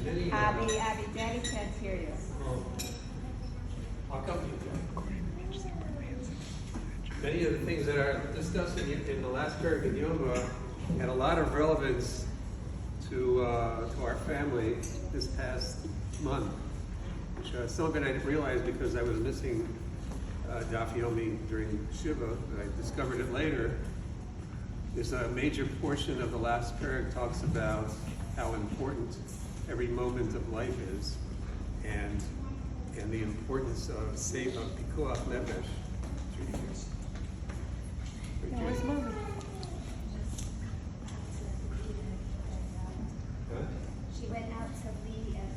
Many, Abby, Daddy can't hear you. I'll come to you. Many of the things that are discussed in the last parak of Yoma had a lot of relevance to our family this past month, which some of it I didn't realize because I was missing Daf Yomi during Shiva, but I discovered it later. There's a major portion of the last parak talks about how important every moment of life is, and the importance of pikuach nefesh. Where's Mom? She went out to Lee and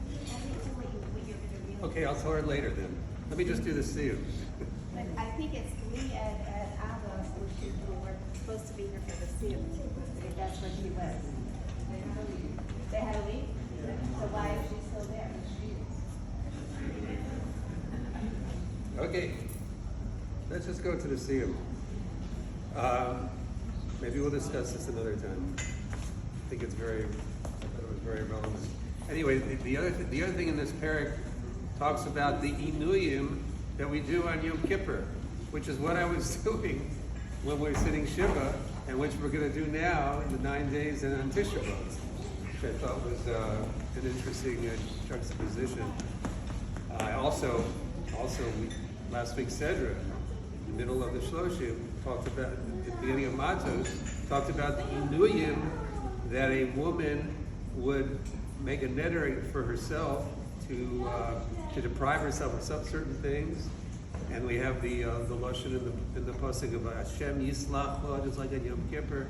to what you're going to read. Okay, I'll tell her later then. Let me just do the Siyum. But I think it's Lee and Abba who were supposed to be here for the Siyum. I think that's when she was. They had to leave? So why is she still there? Okay, let's just go to the Siyum. Maybe we'll discuss this another time. I think it was very relevant. Anyway, the other thing in this parak talks about the inuyim that we do on Yom Kippur, which is what I was doing when we were sitting Shiva, and which we're going to do now in the 9 days and on Tisha B'Av, which I thought was an interesting juxtaposition. Last week Sedra, in the middle of the Shloshim, talked about, at the beginning of Matos, talked about the inuyim that a woman would make a neder for herself to deprive herself of some certain things, and we have the lashon in the pasuk of Hashem Yislach Lo, just like on Yom Kippur,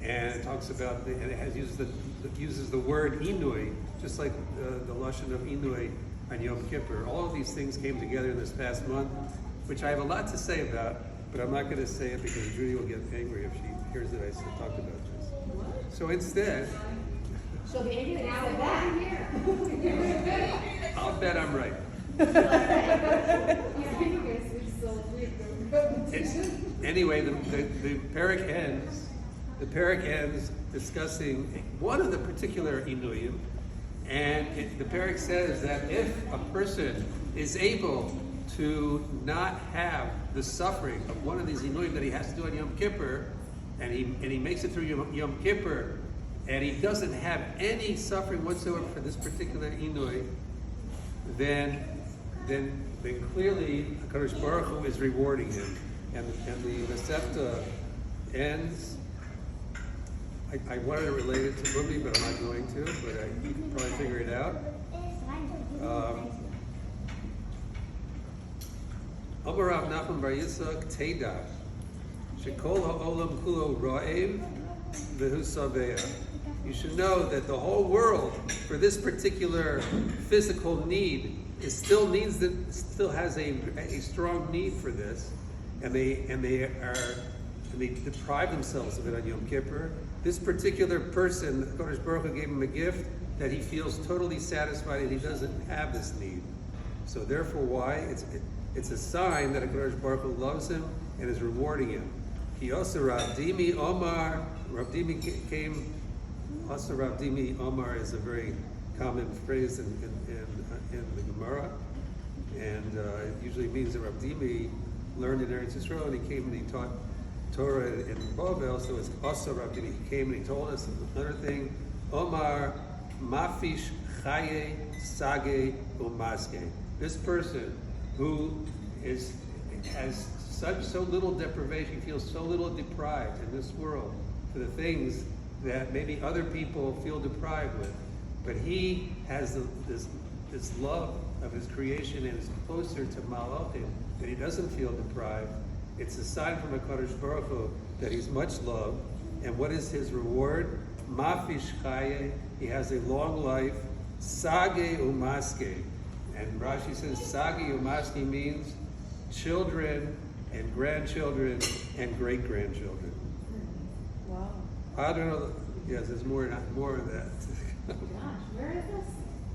and it talks about and it uses the word inui, just like the lashon of inui on Yom Kippur. All of these things came together in this past month, which I have a lot to say about, but I'm not going to say it because Judy will get angry if she hears that I talked about this. So instead, She'll be angry now with that. I'll bet I'm right. Anyway, the parak ends. The parak ends discussing one of the particular inuyim, and the parak says that if a person is able to not have the suffering of one of these inuyim that he has to do on Yom Kippur, and he makes it through Yom Kippur, and he doesn't have any suffering whatsoever for this particular inui, then clearly HaKadosh Baruch Hu is rewarding him. And the Masechta ends. I wanted to relate it to Bumi, but I'm not going to. But you can probably figure it out. Amar Rav Nachman Bar Yitzchak Teda Shekol Ha'olam Kulo Ra'ev V'hu Saveya. You should know that the whole world, for this particular physical need, still has a strong need for this, and they deprive themselves of it on Yom Kippur. This particular person, Kodesh Baruch Hu gave him a gift that he feels totally satisfied and he doesn't have this need. So therefore, why? It's a sign that Kodesh Baruch Hu loves him and is rewarding him. He also Rav Dimi Omar. Rav Dimi came. Also, Rav Dimi Omar is a very common phrase in the Gemara, and it usually means that Rav Dimi learned in Eretz Yisrael, and he came and he taught Torah in Bavel. So it's also Rav Dimi. He came and he told us another thing. Omar Mafish Chaye Sage Umaske. This person who has so little deprivation, feels so little deprived in this world for the things that maybe other people feel deprived with, but he has this love of his creation and is closer to Malachim, that he doesn't feel deprived. It's a sign from HaKadosh Baruch Hu that he's much loved. And what is his reward? Mafish Chaye, he has a long life. Sage Umaske. And Rashi says Sage Umaske means children and grandchildren and great-grandchildren. Wow. I don't know. Yes, there's more of that. Gosh, where is this?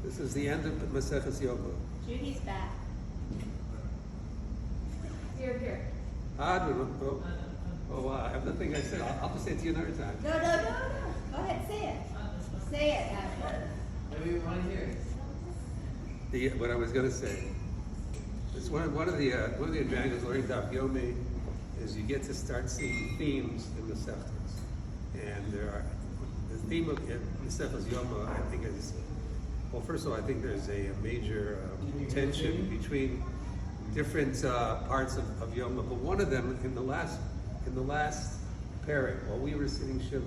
This is the end of Maseches Yoma. Judy's back. Here. I don't know. Oh, wow. I have nothing I said. I'll just say it to you another time. No. Go ahead, say it. Say it, Asher. What I was going to say, it's one of the advantages of learning Daf Yomi is you get to start seeing themes in the Seftas. And there are, the theme of Siyum Yoma, I think is, well, first of all, I think there's a major tension between different parts of Yoma, but one of them in the last parak, while we were sitting Shiva,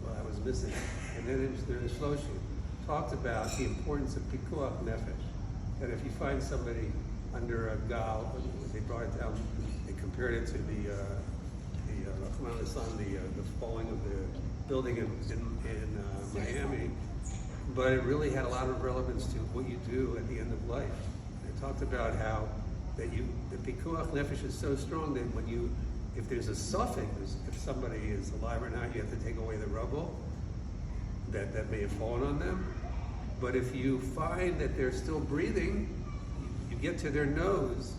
while I was missing, and then in the Shloshim, talked about the importance of Pikuach Nefesh, that if you find somebody under a gal, they brought it down, they compared it to the falling of the building in Miami, but it really had a lot of relevance to what you do at the end of life. They talked about how the Pikuach Nefesh is so strong that if there's a suffix, if somebody is alive or not, you have to take away the rubble that may have fallen on them. But if you find that they're still breathing, you get to their nose,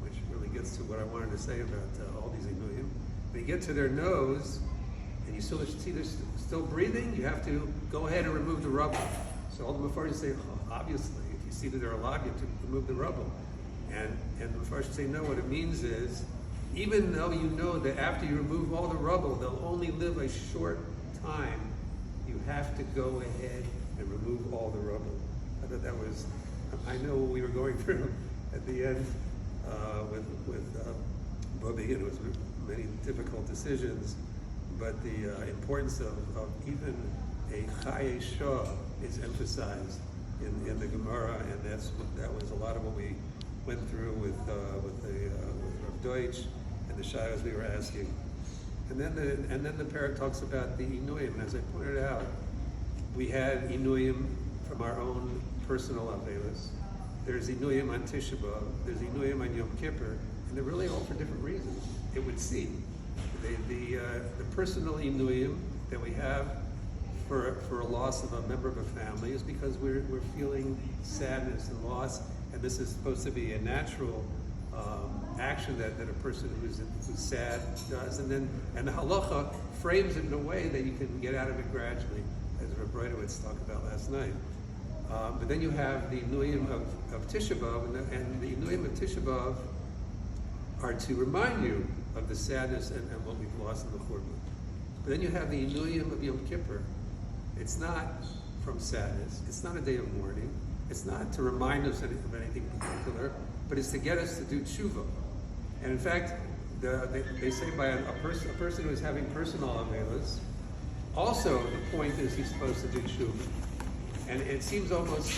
which really gets to what I wanted to say about all these Inuyim. When you get to their nose, and you still see they're still breathing, you have to go ahead and remove the rubble. So all the Mepharshim say, obviously, if you see that they're alive, you have to remove the rubble. And the Mepharshim say, no, what it means is, even though you know that after you remove all the rubble, they'll only live a short time, you have to go ahead and remove all the rubble. I thought that was, I know what we were going through at the end with Bobby, and it was many difficult decisions, but the importance of even a Chaye Shah is emphasized in the Gemara, and that was a lot of what we went through with Rav Deutsch and the shayos we were asking. And then the parak talks about the Inuyim, and as I pointed out, we had Inuyim from our own personal Avelis. There's Inuyim on Tisha B'Av, there's Inuyim on Yom Kippur, and they're really all for different reasons, it would seem. The personal Inuyim that we have for a loss of a member of a family is because we're feeling sadness and loss, and this is supposed to be a natural action that a person who's sad does, and the halacha frames it in a way that you can get out of it gradually, as Rav Breitowitz talked about last night. But then you have the Inuyim of Tisha B'Av, and the Inuyim of Tisha B'Av are to remind you of the sadness and what we've lost in the Churban. But then you have the Inuyim of Yom Kippur. It's not from sadness, it's not a day of mourning, it's not to remind us of anything particular, but it's to get us to do tshuva. And in fact, they say by a person who is having personal avelas, also the point is he's supposed to do tshuva. And it seems almost